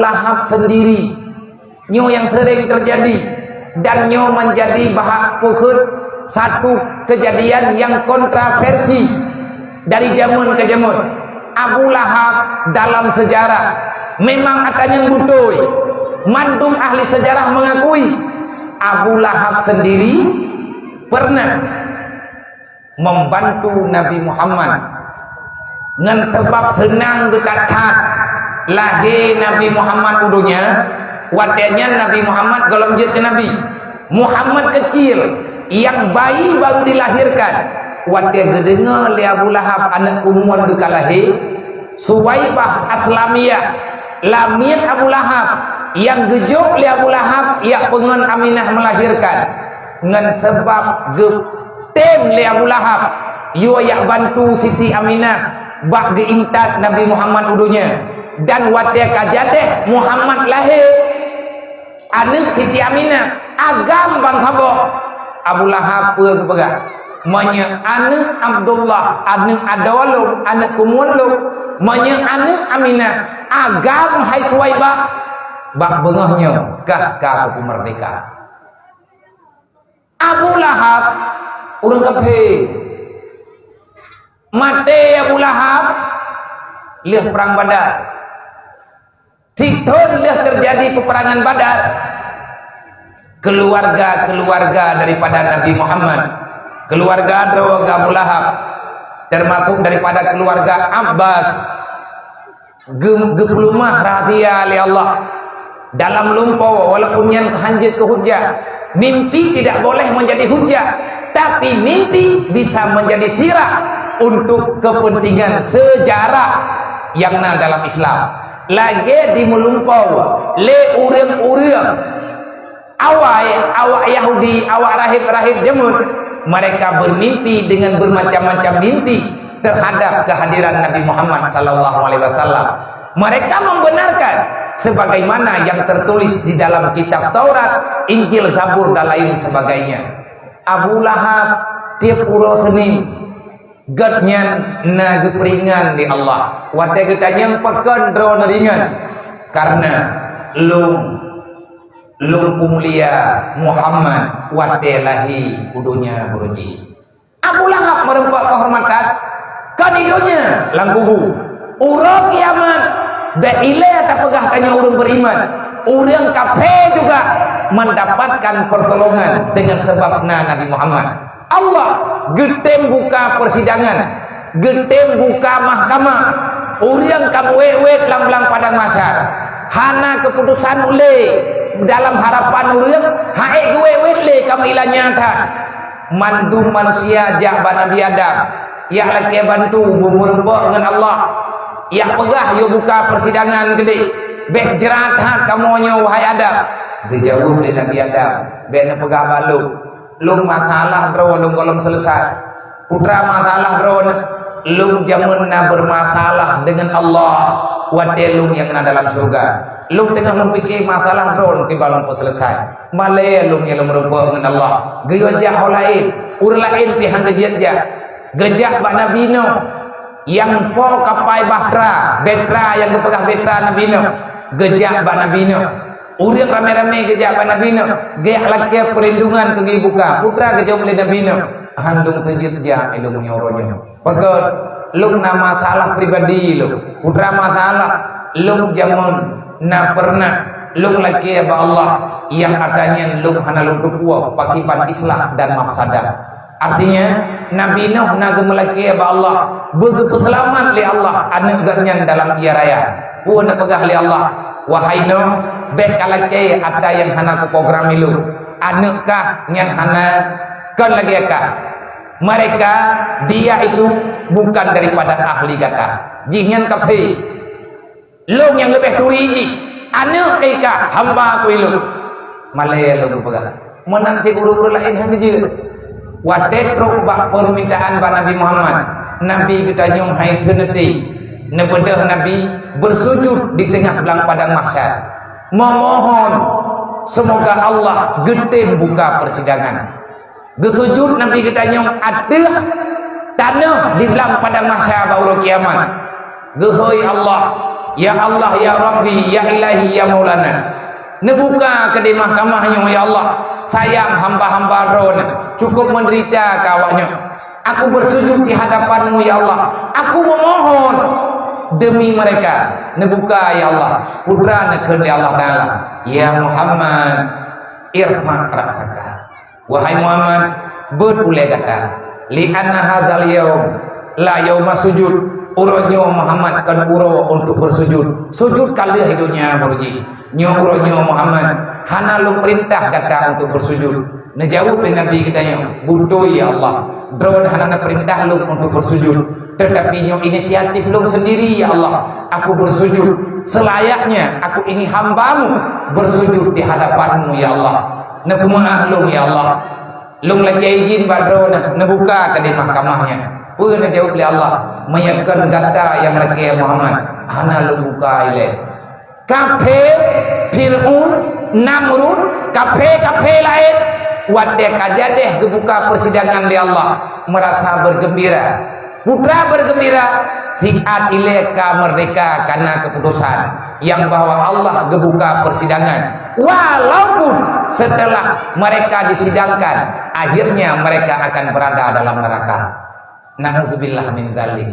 Abu Lahab sendiri nyo yang sering terjadi dan nyo menjadi bahak pukul satu kejadian yang kontroversi dari zaman ke zaman. Abu Lahab dalam sejarah memang katanya butoi. Mandum ahli sejarah mengakui Abu Lahab sendiri pernah membantu Nabi Muhammad ngan sebab senang dekat lahir Nabi Muhammad udunya. Watenya Nabi Muhammad golong jet ke Nabi Muhammad kecil yang bayi baru dilahirkan. Watnya gedenga li Abu Lahab anak umuan dekat lahir Suwaibah Aslamiyah lamiat Abu Lahab yang gejok li Abu Lahab ia pengen Aminah melahirkan ngan sebab getem li Abu Lahab yo yak bantu Siti Aminah bak geintat Nabi Muhammad udunya dan watnya kajadeh Muhammad lahir anak Siti Aminah agam bang habo Abu Lahab pegak manya anak Abdullah anak Adawalum anak Kumulum manya anak Aminah agam hai Suwaibah bak bengahnya kah aku merdeka. Abu Lahab urang kape mate Abu Lahab lihat perang Badar tikton lihat terjadi peperangan Badar. Keluarga daripada Nabi Muhammad, keluarga Abu Lahab termasuk daripada keluarga Abbas geplumah rahasia oleh Allah dalam lumpur walaupun yang kehanjut ke hujah. Mimpi tidak boleh menjadi hujah, tapi mimpi bisa menjadi sirah untuk kepentingan sejarah yang dalam Islam. Lagi di melumpau le urang-urang awak Yahudi, awak rahib jemur, mereka bermimpi dengan bermacam-macam mimpi terhadap kehadiran Nabi Muhammad sallallahu alaihi wasallam. Mereka membenarkan sebagaimana yang tertulis di dalam kitab Taurat, Injil, Zabur dan lain sebagainya. Abu Lahab tiap uro Senin gadnyan na geperingan di Allah. Wate getanya pekan dro neringan karena lung mulia Muhammad wate lahi udunya beruji. Abu Lahab merempak kehormatan kan idonya langkubu urang kiamat da ile tak pegah tanya urang beriman urang kafe juga mendapatkan pertolongan dengan sebabna Nabi Muhammad. Allah getem buka persidangan, getem buka mahkamah, urang kamu wewet lang-lang padang masyar hana keputusan ule dalam harapan urang hae wewet le kamu ilang nyata mandum manusia jahban Nabi Adam ya laki bantu bumurempok dengan Allah ya pegah yo buka persidangan gede bek jerat kamu nyo wahai Adam dijawab oleh Nabi Adam bek pegah balu lung masalah bro lung kolom selesai putra masalah bro lung jamunna bermasalah dengan Allah wadelung yang dalam surga lung tengah memikir masalah bro ke balong selesai malay lung yang merubah dengan Allah gejah lain lain pihak gejah bak Nabi Nuh yang po kapai Bakra Betra yang kepegah Betra Nabi Nuh gejah bak Nabi Nuh urang rame-rame gejah bak Nabi Nuh gejah laki perlindungan ke buka putra gejah oleh Nabi Nuh handung terjejah ilmu nyoronya pegot lung nama masalah pribadi lu putra masalah lung jamun na pernah lung laki ba Allah yang katanya lung hana lung kepuah pakipan islah dan mafsadah. Artinya Nabi Nuh na gemelaki ba Allah begitu selamat li Allah anak ganyan dalam ia raya pun pegah li Allah wahai Nuh bet kalake ada yang hana ke program lu anak kah yang hana kan lagi kah mereka dia itu bukan daripada ahli kata jingan kafe long yang lebih turiji anak eka hamba aku lu malaya lu pegah menanti guru-guru lain hang je wadet rubah permintaan ba Nabi Muhammad Nabi kita nyung hai teneti nebedah Nabi bersujud di tengah belang padang mahsyar memohon semoga Allah getem buka persidangan bersujud Nabi kita nyung ada tanah di belang padang mahsyar baru kiamat gehoi Allah Ya Allah, ya Rabbi, ya Ilahi, ya Maulana. Nebuka ke di mahkamahnya, ya Allah. Sayang hamba-hamba ron, cukup menderita kawaknya. Aku bersujud di hadapanmu, ya Allah. Aku memohon demi mereka. Nebuka, ya Allah. Putra nekun ya Allah Ta'ala. Ya Muhammad, irfa raksaka. Wahai Muhammad, berpulai kata. Li'anna hadzal yaum la yauma sujud. Uronyo Muhammad kan uro untuk bersujud. Sujud kali hidupnya beruji. Nyo uronyo Muhammad hana lu perintah kata untuk bersujud. Najawab Nabi kitanya, butuh ya Allah. Drone hana perintah lu untuk bersujud. Tetapi nyo inisiatif lu sendiri ya Allah. Aku bersujud selayaknya. Aku ini hambamu bersujud di hadapanmu ya Allah. Nekumah lu ya Allah. Lu lagi izin badrone nebuka ke di mahkamahnya. Pun jawab oleh Allah, meyakan kata yang mereka Muhammad, hana lu buka ile. Kafe Fir'aun, Namrud, kafe lain, wadek aja deh kebuka persidangan di Allah, merasa bergembira. Putra bergembira, hikat ileka merdeka karena keputusan yang bahwa Allah kebuka persidangan. Walaupun setelah mereka disidangkan, akhirnya mereka akan berada dalam neraka. Na'udzubillah min dzalik.